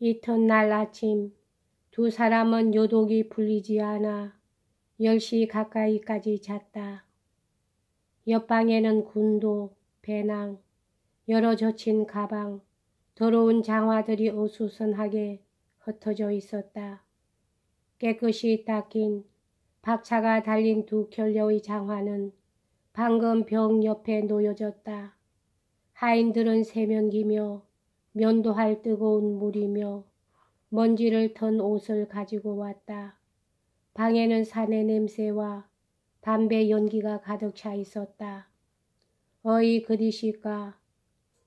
이튿날 아침 두 사람은 요독이 풀리지 않아 10시 가까이까지 잤다. 옆방에는 군도, 배낭, 여러 젖힌 가방, 더러운 장화들이 어수선하게 흩어져 있었다. 깨끗이 닦인 박차가 달린 두 켤레의 장화는 방금 벽 옆에 놓여졌다. 하인들은 세면기며 면도할 뜨거운 물이며 먼지를 턴 옷을 가지고 왔다. 방에는 사내 냄새와 담배 연기가 가득 차 있었다. 어이 그디실까?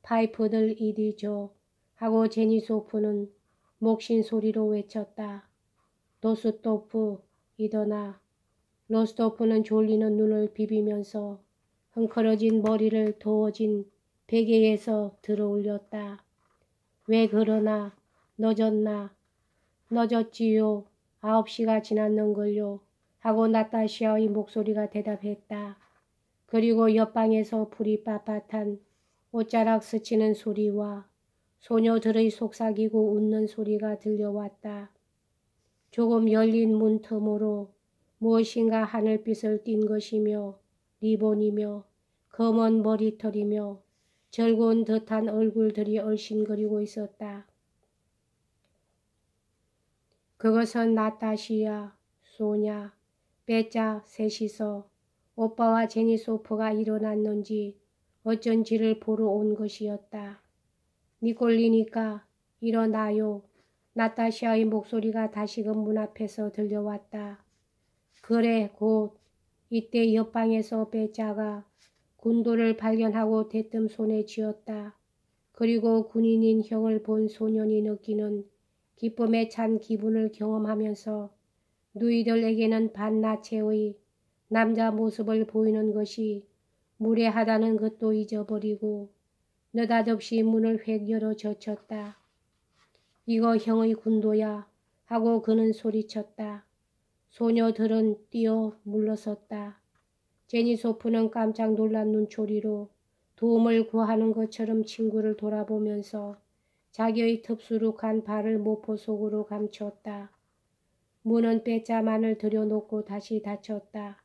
파이프들 이리 줘 하고 제니소프는 목신 소리로 외쳤다. 로스토프 이더나. 로스토프는 졸리는 눈을 비비면서 흥커러진 머리를 더워진 베개에서 들어올렸다. 왜 그러나? 늦었나? 늦었지요. 9시가 지났는걸요. 하고 나타샤의 목소리가 대답했다. 그리고 옆방에서 불이 빳빳한 옷자락 스치는 소리와 소녀들의 속삭이고 웃는 소리가 들려왔다. 조금 열린 문 틈으로 무엇인가 하늘빛을 띤 것이며 리본이며 검은 머리털이며 즐거운 듯한 얼굴들이 얼씬거리고 있었다. 그것은 나타시아, 소냐, 빼짜 셋이서 오빠와 제니소프가 일어났는지 어쩐지를 보러 온 것이었다. 니꼴리니까 일어나요. 나타샤의 목소리가 다시금 문 앞에서 들려왔다. 그래 곧. 이때 옆방에서 빼짜가 군도를 발견하고 대뜸 손에 쥐었다. 그리고 군인인 형을 본 소년이 느끼는 기쁨에 찬 기분을 경험하면서 누이들에게는 반나체의 남자 모습을 보이는 것이 무례하다는 것도 잊어버리고 느닷없이 문을 획 열어 젖혔다. 이거 형의 군도야 하고 그는 소리쳤다. 소녀들은 뛰어 물러섰다. 제니소프는 깜짝 놀란 눈초리로 도움을 구하는 것처럼 친구를 돌아보면서 자기의 텁수룩한 발을 모포 속으로 감췄다. 문은 빼짜만을 들여놓고 다시 닫혔다.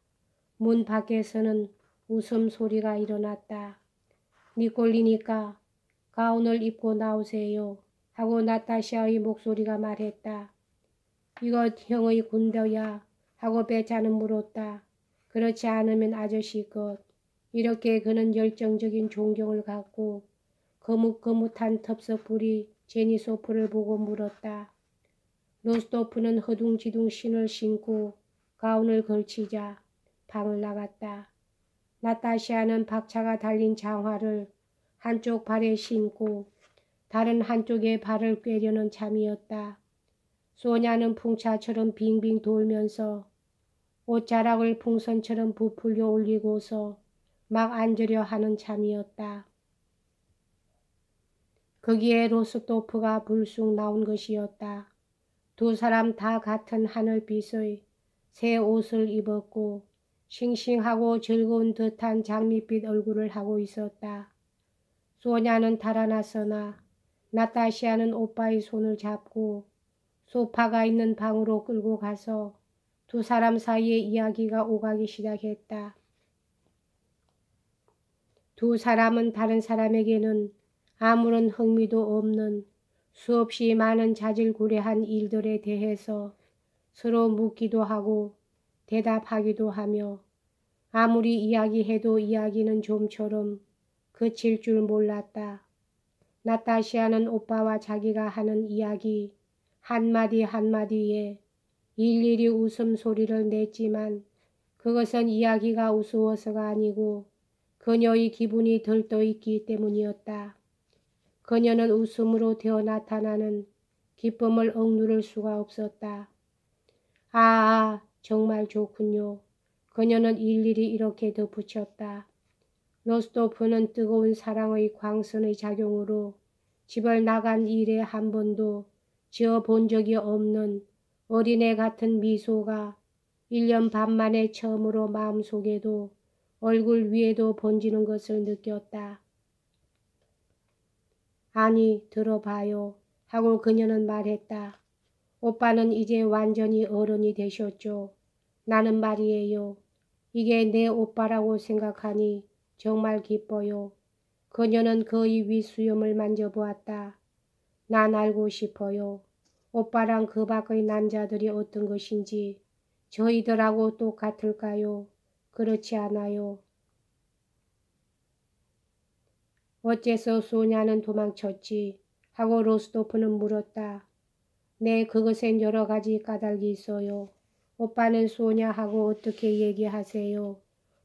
문 밖에서는 웃음소리가 일어났다. 니꼴리니까 가운을 입고 나오세요 하고 나타샤의 목소리가 말했다. 이것 형의 군대야 하고 빼짜는 물었다. 그렇지 않으면 아저씨 것. 이렇게 그는 열정적인 존경을 갖고 거뭇거뭇한 텁석불이 제니소프를 보고 물었다. 로스토프는 허둥지둥 신을 신고 가운을 걸치자 방을 나갔다. 나타샤는 박차가 달린 장화를 한쪽 발에 신고 다른 한쪽에 발을 꿰려는 참이었다. 소냐는 풍차처럼 빙빙 돌면서 옷자락을 풍선처럼 부풀려 올리고서 막 앉으려 하는 참이었다. 거기에 로스토프가 불쑥 나온 것이었다. 두 사람 다 같은 하늘빛의 새 옷을 입었고 싱싱하고 즐거운 듯한 장밋빛 얼굴을 하고 있었다. 소냐는 달아났으나 나타샤는 오빠의 손을 잡고 소파가 있는 방으로 끌고 가서 두 사람 사이에 이야기가 오가기 시작했다. 두 사람은 다른 사람에게는 아무런 흥미도 없는 수없이 많은 자질구레한 일들에 대해서 서로 묻기도 하고 대답하기도 하며 아무리 이야기해도 이야기는 좀처럼 그칠 줄 몰랐다. 나타샤는 오빠와 자기가 하는 이야기 한마디 한마디에 일일이 웃음소리를 냈지만 그것은 이야기가 우스워서가 아니고 그녀의 기분이 들떠있기 때문이었다. 그녀는 웃음으로 되어 나타나는 기쁨을 억누를 수가 없었다. 정말 좋군요. 그녀는 일일이 이렇게 덧붙였다. 로스토프는 뜨거운 사랑의 광선의 작용으로 집을 나간 이래 한 번도 지어본 적이 없는 어린애 같은 미소가 1년 반 만에 처음으로 마음속에도 얼굴 위에도 번지는 것을 느꼈다. 아니 들어봐요 하고 그녀는 말했다. 오빠는 이제 완전히 어른이 되셨죠. 나는 말이에요. 이게 내 오빠라고 생각하니 정말 기뻐요. 그녀는 그의 윗수염을 만져보았다. 난 알고 싶어요. 오빠랑 그 밖의 남자들이 어떤 것인지. 저희들하고 똑같을까요? 그렇지 않아요. 어째서 소냐는 도망쳤지? 하고 로스토프는 물었다. 네, 그것엔 여러 가지 까닭이 있어요. 오빠는 소냐하고 어떻게 얘기하세요?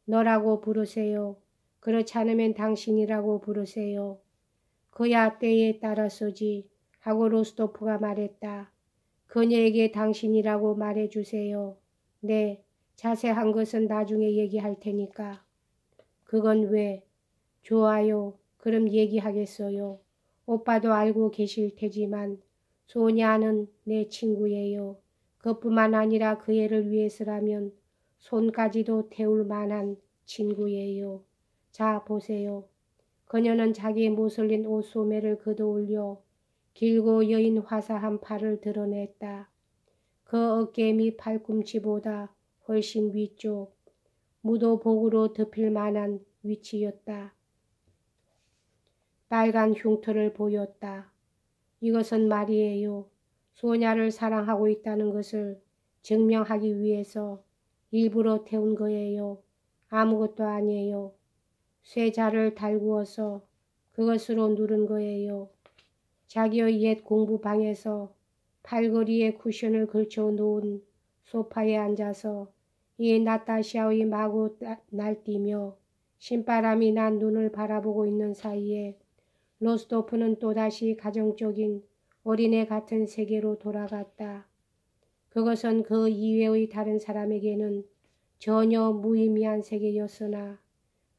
너라고 부르세요. 그렇지 않으면 당신이라고 부르세요. 그야 때에 따라서지 하고 로스토프가 말했다. 그녀에게 당신이라고 말해주세요. 네, 자세한 것은 나중에 얘기할 테니까. 그건 왜? 좋아요. 그럼 얘기하겠어요. 오빠도 알고 계실 테지만 소냐는 내 친구예요. 그뿐만 아니라 그 애를 위해서라면 손까지도 태울 만한 친구예요. 자, 보세요. 그녀는 자기 모슬린 옷 소매를 걷어올려 길고 여인 화사한 팔을 드러냈다. 그 어깨 및 팔꿈치보다 훨씬 위쪽, 무도복으로 덮일 만한 위치였다. 빨간 흉터를 보였다. 이것은 말이에요. 소냐를 사랑하고 있다는 것을 증명하기 위해서 일부러 태운 거예요. 아무것도 아니에요. 쇠자를 달구어서 그것으로 누른 거예요. 자기의 옛 공부방에서 팔걸이에 쿠션을 걸쳐 놓은 소파에 앉아서 이 나타샤의 마구 날뛰며 신바람이 난 눈을 바라보고 있는 사이에 로스토프는 또다시 가정적인 어린애 같은 세계로 돌아갔다. 그것은 그 이외의 다른 사람에게는 전혀 무의미한 세계였으나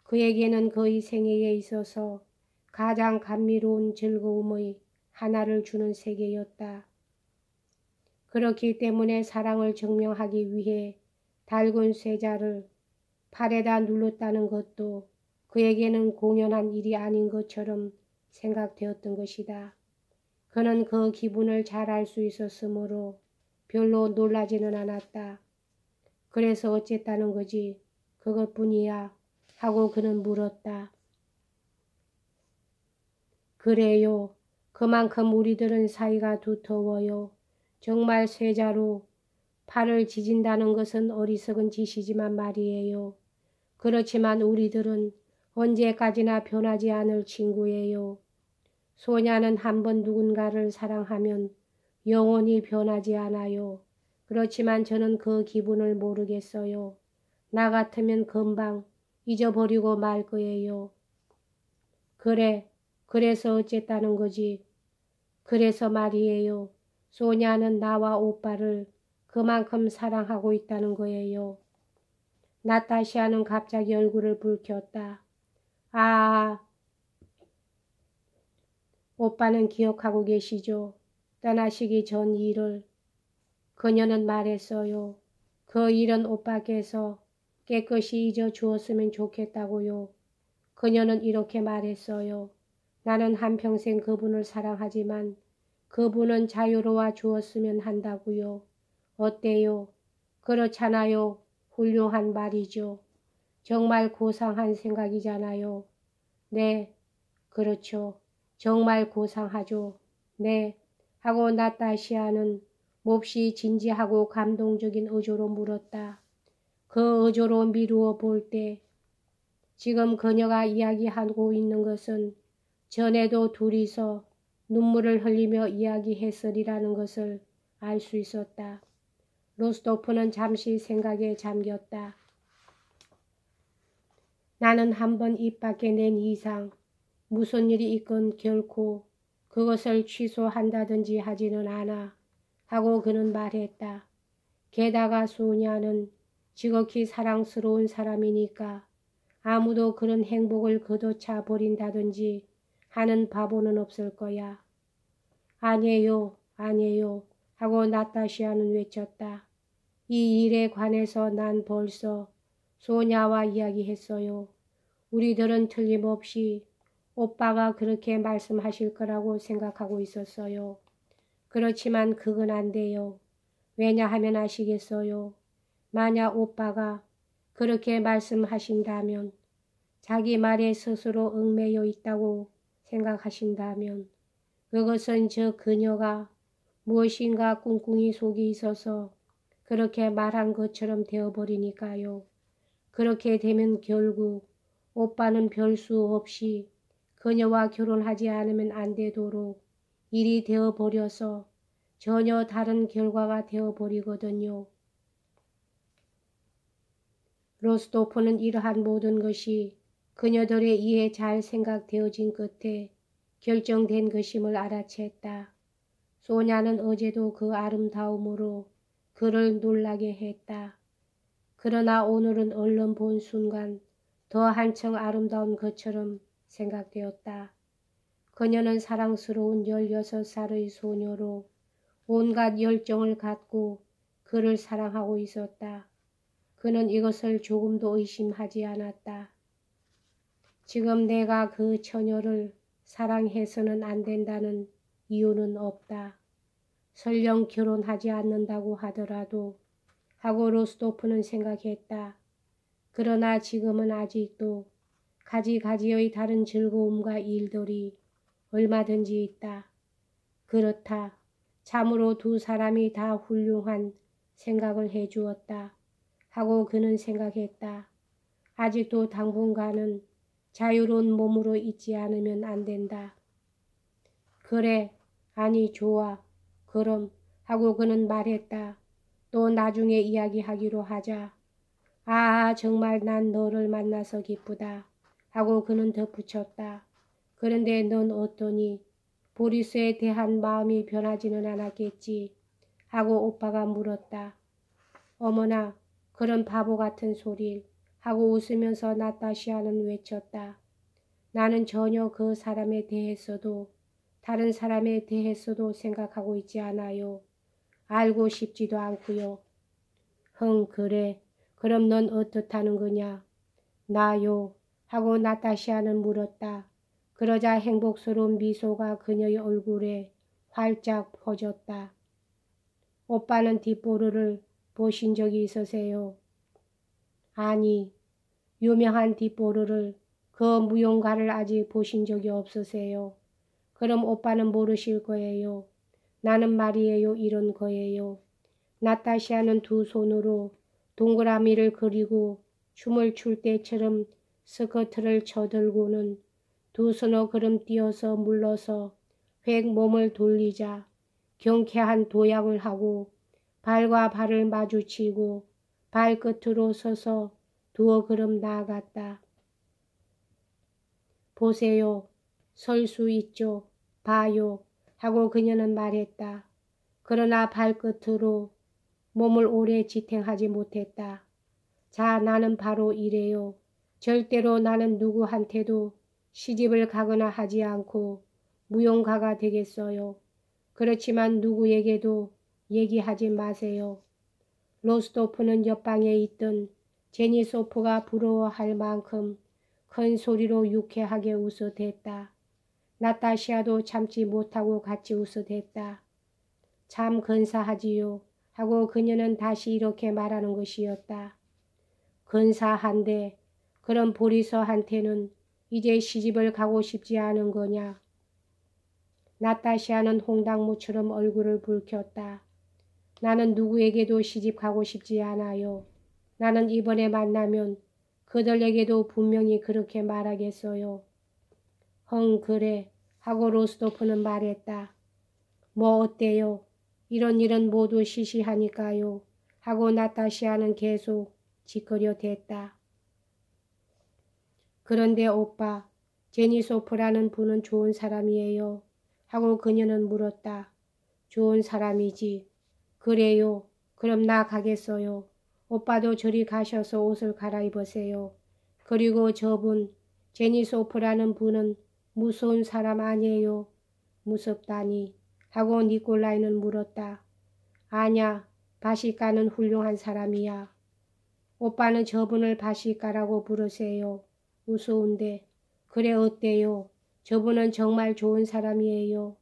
그에게는 그의 생애에 있어서 가장 감미로운 즐거움의 하나를 주는 세계였다. 그렇기 때문에 사랑을 증명하기 위해 달군 쇠자를 팔에다 눌렀다는 것도 그에게는 공연한 일이 아닌 것처럼 생각되었던 것이다. 그는 그 기분을 잘 알 수 있었으므로 별로 놀라지는 않았다. 그래서 어쨌다는 거지? 그것뿐이야. 하고 그는 물었다. 그래요. 그만큼 우리들은 사이가 두터워요. 정말 쇠자로 팔을 지진다는 것은 어리석은 짓이지만 말이에요. 그렇지만 우리들은 언제까지나 변하지 않을 친구예요. 소냐는 한번 누군가를 사랑하면 영원히 변하지 않아요. 그렇지만 저는 그 기분을 모르겠어요. 나 같으면 금방 잊어버리고 말 거예요. 그래, 그래서 어쨌다는 거지. 그래서 말이에요. 소냐는 나와 오빠를 그만큼 사랑하고 있다는 거예요. 나타샤는 갑자기 얼굴을 붉혔다. 아, 오빠는 기억하고 계시죠? 떠나시기 전 일을. 그녀는 말했어요. 그 일은 오빠께서 깨끗이 잊어주었으면 좋겠다고요. 그녀는 이렇게 말했어요. 나는 한평생 그분을 사랑하지만 그분은 자유로워 주었으면 한다고요. 어때요? 그렇잖아요. 훌륭한 말이죠. 정말 고상한 생각이잖아요. 네, 그렇죠. 정말 고상하죠. 네, 하고 나타시아는 몹시 진지하고 감동적인 어조로 물었다. 그 어조로 미루어 볼 때 지금 그녀가 이야기하고 있는 것은 전에도 둘이서 눈물을 흘리며 이야기했으리라는 것을 알 수 있었다. 로스토프는 잠시 생각에 잠겼다. 나는 한번 입 밖에 낸 이상 무슨 일이 있건 결코 그것을 취소한다든지 하지는 않아 하고 그는 말했다. 게다가 소냐는 지극히 사랑스러운 사람이니까 아무도 그런 행복을 걷어차 버린다든지 하는 바보는 없을 거야. 아니에요, 아니에요 하고 나타샤는 외쳤다. 이 일에 관해서 난 벌써 소냐와 이야기했어요. 우리들은 틀림없이 오빠가 그렇게 말씀하실 거라고 생각하고 있었어요. 그렇지만 그건 안 돼요. 왜냐하면 아시겠어요? 만약 오빠가 그렇게 말씀하신다면, 자기 말에 스스로 얽매여 있다고 생각하신다면, 그것은 저 그녀가 무엇인가 꿍꿍이 속에 있어서 그렇게 말한 것처럼 되어버리니까요. 그렇게 되면 결국 오빠는 별 수 없이 그녀와 결혼하지 않으면 안 되도록 일이 되어버려서 전혀 다른 결과가 되어버리거든요. 로스토프는 이러한 모든 것이 그녀들의 이해 잘 생각되어진 끝에 결정된 것임을 알아챘다. 소냐는 어제도 그 아름다움으로 그를 놀라게 했다. 그러나 오늘은 얼른 본 순간 더 한층 아름다운 것처럼 생각되었다. 그녀는 사랑스러운 16살의 소녀로 온갖 열정을 갖고 그를 사랑하고 있었다. 그는 이것을 조금도 의심하지 않았다. 지금 내가 그 처녀를 사랑해서는 안 된다는 이유는 없다. 설령 결혼하지 않는다고 하더라도 하고 로스토프는 생각했다. 그러나 지금은 아직도 가지가지의 다른 즐거움과 일들이 얼마든지 있다. 그렇다. 참으로 두 사람이 다 훌륭한 생각을 해주었다. 하고 그는 생각했다. 아직도 당분간은 자유로운 몸으로 있지 않으면 안 된다. 그래, 아니 좋아. 그럼 하고 그는 말했다. 또 나중에 이야기하기로 하자. 아, 정말 난 너를 만나서 기쁘다. 하고 그는 덧붙였다. 그런데 넌 어떠니? 보리스에 대한 마음이 변하지는 않았겠지? 하고 오빠가 물었다. 어머나, 그런 바보 같은 소릴. 하고 웃으면서 나타샤는 외쳤다. 나는 전혀 그 사람에 대해서도 다른 사람에 대해서도 생각하고 있지 않아요. 알고 싶지도 않고요. 그래. 그럼 넌 어떻다는 거냐? 나요. 하고 나타샤는 물었다. 그러자 행복스러운 미소가 그녀의 얼굴에 활짝 퍼졌다. 오빠는 뒷보르를 보신 적이 있으세요? 아니, 유명한 뒷보르를 그 무용가를 아직 보신 적이 없으세요? 그럼 오빠는 모르실 거예요. 나는 말이에요 이런 거예요. 나타샤는 두 손으로 동그라미를 그리고 춤을 출 때처럼 스커트를 쳐들고는 두 손을 걸음 뛰어서 물러서 획 몸을 돌리자 경쾌한 도약을 하고 발과 발을 마주치고 발끝으로 서서 두어 걸음 나아갔다. 보세요. 설 수 있죠. 봐요. 하고 그녀는 말했다. 그러나 발끝으로 몸을 오래 지탱하지 못했다. 자, 나는 바로 이래요. 절대로 나는 누구한테도 시집을 가거나 하지 않고 무용가가 되겠어요. 그렇지만 누구에게도 얘기하지 마세요. 로스토프는 옆방에 있던 제니소프가 부러워할 만큼 큰 소리로 유쾌하게 웃어댔다. 나타샤도 참지 못하고 같이 웃어댔다. 참 근사하지요. 하고 그녀는 다시 이렇게 말하는 것이었다. 근사한데 그런 보리서한테는 이제 시집을 가고 싶지 않은 거냐? 나타샤는 홍당무처럼 얼굴을 붉혔다. 나는 누구에게도 시집 가고 싶지 않아요. 나는 이번에 만나면 그들에게도 분명히 그렇게 말하겠어요. 그래. 하고 로스토프는 말했다. 뭐 어때요? 이런 일은 모두 시시하니까요. 하고 나타샤는 계속 짓거려댔다. 그런데 오빠, 제니소프라는 분은 좋은 사람이에요. 하고 그녀는 물었다. 좋은 사람이지. 그래요. 그럼 나 가겠어요. 오빠도 저리 가셔서 옷을 갈아입으세요. 그리고 저분, 제니소프라는 분은 무서운 사람 아니에요. 무섭다니. 하고 니콜라이는 물었다. 아냐, 바시카는 훌륭한 사람이야. 오빠는 저분을 바시카라고 부르세요. 무서운데. 그래 어때요? 저분은 정말 좋은 사람이에요.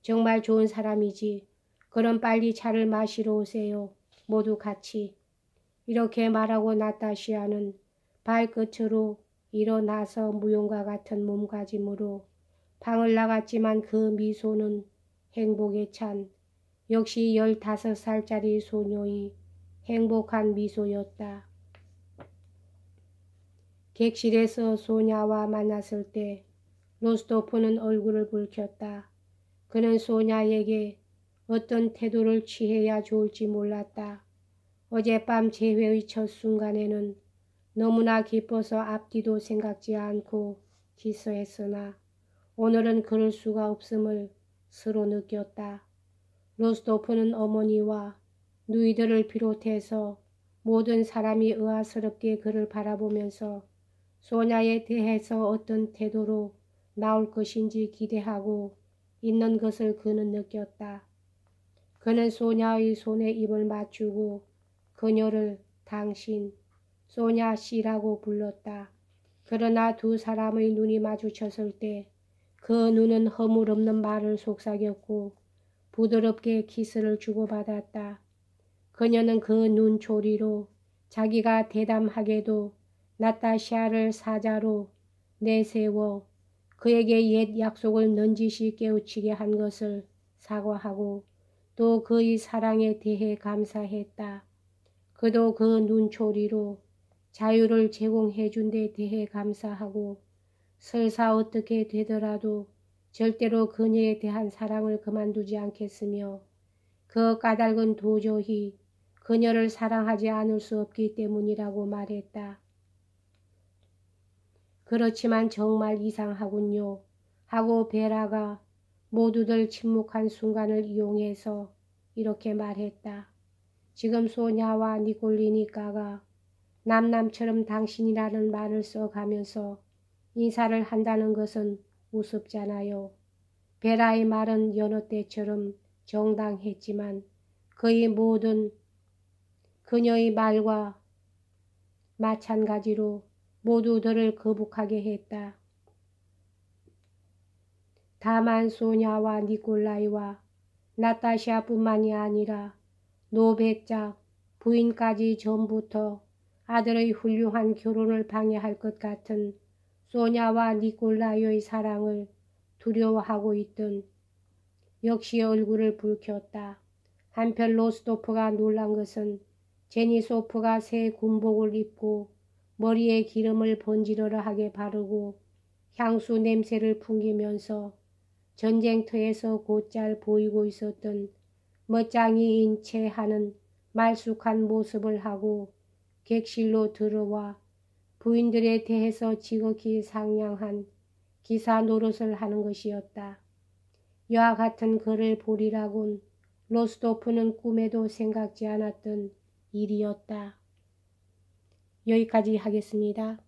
정말 좋은 사람이지. 그럼 빨리 차를 마시러 오세요. 모두 같이. 이렇게 말하고 나타샤는 발끝으로 일어나서 무용과 같은 몸가짐으로 방을 나갔지만 그 미소는 행복에 찬 역시 15살짜리 소녀의 행복한 미소였다. 객실에서 소냐와 만났을 때 로스토프는 얼굴을 붉혔다. 그는 소냐에게 어떤 태도를 취해야 좋을지 몰랐다. 어젯밤 재회의 첫 순간에는 너무나 기뻐서 앞뒤도 생각지 않고 키스했으나 오늘은 그럴 수가 없음을 스스로 느꼈다. 로스토프는 어머니와 누이들을 비롯해서 모든 사람이 의아스럽게 그를 바라보면서 소냐에 대해서 어떤 태도로 나올 것인지 기대하고 있는 것을 그는 느꼈다. 그는 소냐의 손에 입을 맞추고 그녀를 당신, 소냐 씨라고 불렀다. 그러나 두 사람의 눈이 마주쳤을 때 그 눈은 허물없는 말을 속삭였고 부드럽게 키스를 주고받았다. 그녀는 그 눈초리로 자기가 대담하게도 나타샤를 사자로 내세워 그에게 옛 약속을 넌지시 깨우치게 한 것을 사과하고 또 그의 사랑에 대해 감사했다. 그도 그 눈초리로 자유를 제공해 준 데 대해 감사하고 설사 어떻게 되더라도 절대로 그녀에 대한 사랑을 그만두지 않겠으며 그 까닭은 도저히 그녀를 사랑하지 않을 수 없기 때문이라고 말했다. 그렇지만 정말 이상하군요. 하고 베라가 모두들 침묵한 순간을 이용해서 이렇게 말했다. 지금 소냐와 니콜리니까가 남남처럼 당신이라는 말을 써가면서 인사를 한다는 것은 우습잖아요. 베라의 말은 여느 때처럼 정당했지만 그의 모든 그녀의 말과 마찬가지로 모두들을 거북하게 했다. 다만 소냐와 니콜라이와 나타샤뿐만이 아니라 노백작 부인까지 전부터 아들의 훌륭한 결혼을 방해할 것 같은 소냐와 니콜라이의 사랑을 두려워하고 있던 역시 얼굴을 붉혔다. 한편 로스토프가 놀란 것은 제니소프가 새 군복을 입고 머리에 기름을 번지르르하게 바르고 향수 냄새를 풍기면서 전쟁터에서 곧잘 보이고 있었던 멋쟁이인 채 하는 말쑥한 모습을 하고 객실로 들어와 부인들에 대해서 지극히 상냥한 기사 노릇을 하는 것이었다. 이와 같은 그를 보리라곤 로스토프는 꿈에도 생각지 않았던 일이었다. 여기까지 하겠습니다.